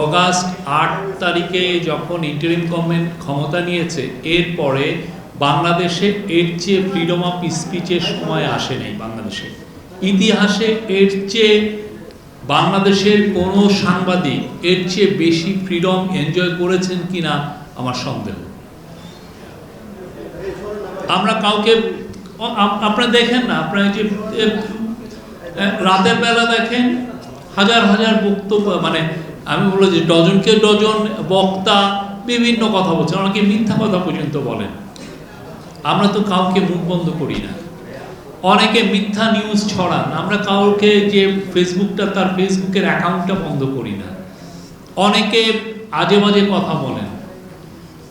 August ৮ তারিখে যখন interim government ক্ষমতা নিয়েছে, এরপরে বাংলাদেশে এর চেয়ে ফ্রিডম অফ স্পিচের সময় আসে নাই। বাংলাদেশে ইতিহাসে এর চেয়ে বাংলাদেশের কোনো সাংবাদিক এর চেয়ে বেশি ফ্রিডম এনজয় করেছেন কিনা আমার সন্দেহ। আমরা কাউকে, আপনারা দেখেন না, আপনারা যে রাতের বেলা দেখেন হাজার হাজার বক্তব্য, মানে আমি বলবো যে ডজনকে ডজন বক্তা বিভিন্ন কথা বলছেন, অনেকে মিথ্যা কথা পর্যন্ত বলেন। আমরা তো কাউকে মুখ বন্ধ করি না। অনেকে মিথ্যা নিউজ ছড়ান, আমরা কাউকে যে ফেসবুকটা তার ফেসবুকের অ্যাকাউন্টটা বন্ধ করি না। অনেকে আজে বাজে কথা বলেন,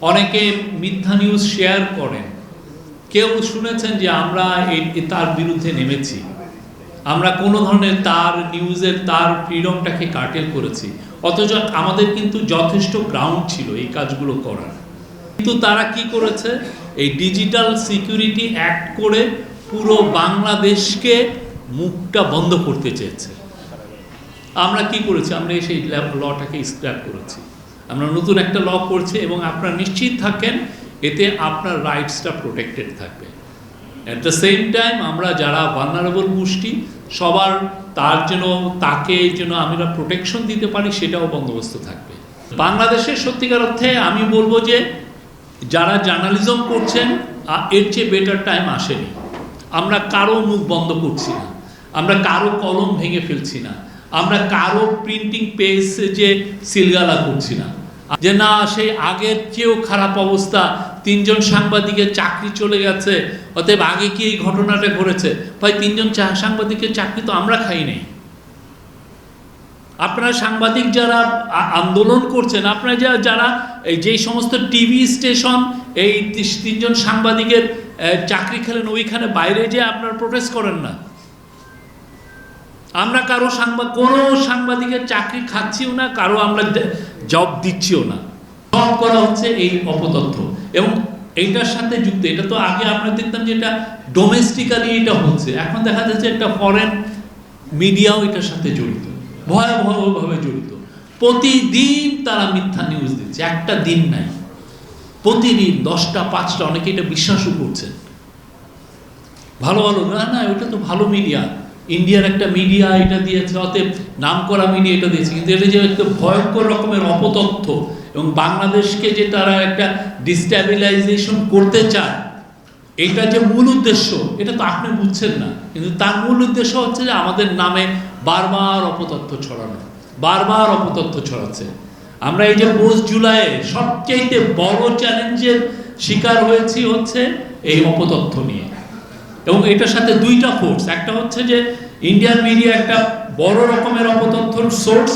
অনেকে মিথ্যা নিউজ শেয়ার করেন। কেউ শুনেছেন যে আমরা তার বিরুদ্ধে নেমেছি, আমরা কোনো ধরনের তার নিউজের তার ফ্রিডমটাকে কাটেল করেছি, অথচ আমাদের কিন্তু যথেষ্ট গ্রাউন্ড ছিল এই কাজগুলো করার। কিন্তু তারা কি করেছে, এই ডিজিটাল সিকিউরিটি অ্যাক্ট করে পুরো বাংলাদেশকে মুখটা বন্ধ করতে চেয়েছে। আমরা কি করেছি, আমরা সেই লটাকে স্ক্র্যাপ করেছি, আমরা নতুন একটা ল করছি এবং আপনারা নিশ্চিত থাকেন এতে আপনার রাইটসটা প্রোটেক্টেড থাকবে। অ্যাট দ্য সেম টাইম আমরা যারা ভালনারেবল গোষ্ঠী সবার তাকে যেন আমরা প্রোটেকশন দিতে পারি সেটাও বন্দোবস্ত থাকবে। বাংলাদেশের সত্যিকার অর্থে আমি বলবো যে যারা জার্নালিজম করছেন এর চেয়ে বেটার টাইম আসেনি। আমরা কারো মুখ বন্ধ করছি না, আমরা কারো কলম ভেঙে ফেলছি না, আমরা কারো প্রিন্টিং পেজ যে সিলগালা করছি না, যে না সেই আগের চেয়েও খারাপ অবস্থা, 3 জন সাংবাদিকের চাকরি চলে গেছে, অতএব আগে কি এই ঘটনাটা ঘটেছে। ভাই 3 জন সাংবাদিকের চাকরি তো আমরা খাই নাই। আপনারা সাংবাদিক যারা আন্দোলন করছেন, আপনারা যারা এই যেই সমস্ত টিভি স্টেশন এই 3 জন সাংবাদিকের চাকরি খেলেন, ওইখানে বাইরে যে আপনারা প্রোটেস্ট করেন না। আমরা কারো কোনো সাংবাদিকের চাকরি খাচ্ছিও না, কারো আমরা জব দিচ্ছিও না। সব করা হচ্ছে এই অপতথ্য এবং এইটার সাথে যুক্ত। এটা তো আগে আমরা দেখতাম যে এটা ডোমেস্টিক্যালি এটা হচ্ছে, এখন দেখা যাচ্ছে একটা ফরেন মিডিয়াও এটার সাথে জড়িত, ভয়াবহভাবে জড়িত। প্রতিদিন তারা মিথ্যা নিউজ দিচ্ছে, একটা দিন নাই, প্রতিদিন 10টা 5টা, অনেকে এটা বিশ্বাসও করছেন। ভালো ভালো না, ওটা তো ভালো মিডিয়া, ইন্ডিয়ার একটা মিডিয়া এটা দিয়েছে, অতএব নাম করা মিডিয়া এটা দিয়েছে। কিন্তু এটা যে একটা ভয়ঙ্কর রকমের অপতথ্য এবং বাংলাদেশকে যে তারা একটা ডিস্ট্যাবিলাইজেশন করতে চায়, এটা যে মূল উদ্দেশ্য এটা তো আপনি বুঝছেন না। কিন্তু তার মূল উদ্দেশ্য হচ্ছে যে আমাদের নামে বারবার অপতথ্য ছড়ানো, বারবার অপতথ্য ছড়াচ্ছে। আমরা এই যে 5 জুলাইয়ে সবচেয়ে বড় চ্যালেঞ্জের শিকার হয়েছি হচ্ছে এই অপতথ্য নিয়ে। এবং এটার সাথে 2টা ফোর্স, একটা হচ্ছে যে ইন্ডিয়ান মিডিয়া একটা বড় রকমের অপতথ্যর সোর্স,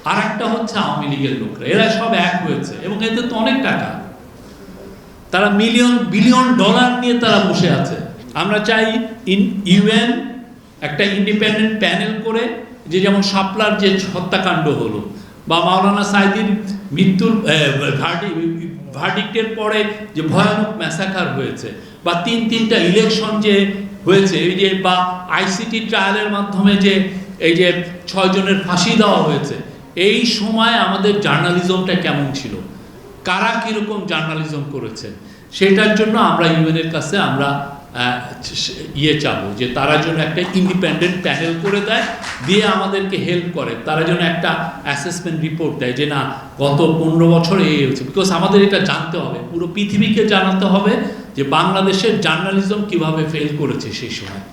আর একটা হচ্ছে আওয়ামী লীগের লোকরা। এরা সব এক হয়েছে এবং এতে তো অনেক টাকা, তারা মিলিয়ন বিলিয়ন ডলার নিয়ে তারা বসে আছে। আমরা চাই ইউএন একটা ইন্ডিপেন্ডেন্ট প্যানেল করে, যে যেমন শাপলার যে হত্যাকাণ্ড হলো বা মাওলানা সাইদির মৃত্যুর ভার্ডিক্টের পরে যে ভয়ানক ম্যাসাকার হয়েছে, বা 3টা ইলেকশন যে হয়েছে, এই যে বা আইসিটি ট্রায়ালের মাধ্যমে যে এই যে 6 জনের ফাঁসি দেওয়া হয়েছে, এই সময় আমাদের জার্নালিজমটা কেমন ছিল, কারা কীরকম জার্নালিজম করেছে, সেটার জন্য আমরা ইউএনের কাছে আমরা চাবো যে তারা যেন একটা ইন্ডিপেন্ডেন্ট প্যানেল করে দেয়, দিয়ে আমাদেরকে হেল্প করে, তারা যেন একটা অ্যাসেসমেন্ট রিপোর্ট দেয় যে না গত 15 বছরে এই হয়েছে। বিকজ আমাদের এটা জানতে হবে, পুরো পৃথিবীকে জানাতে হবে যে বাংলাদেশের জার্নালিজম কিভাবে ফেল করেছে সেই সময়।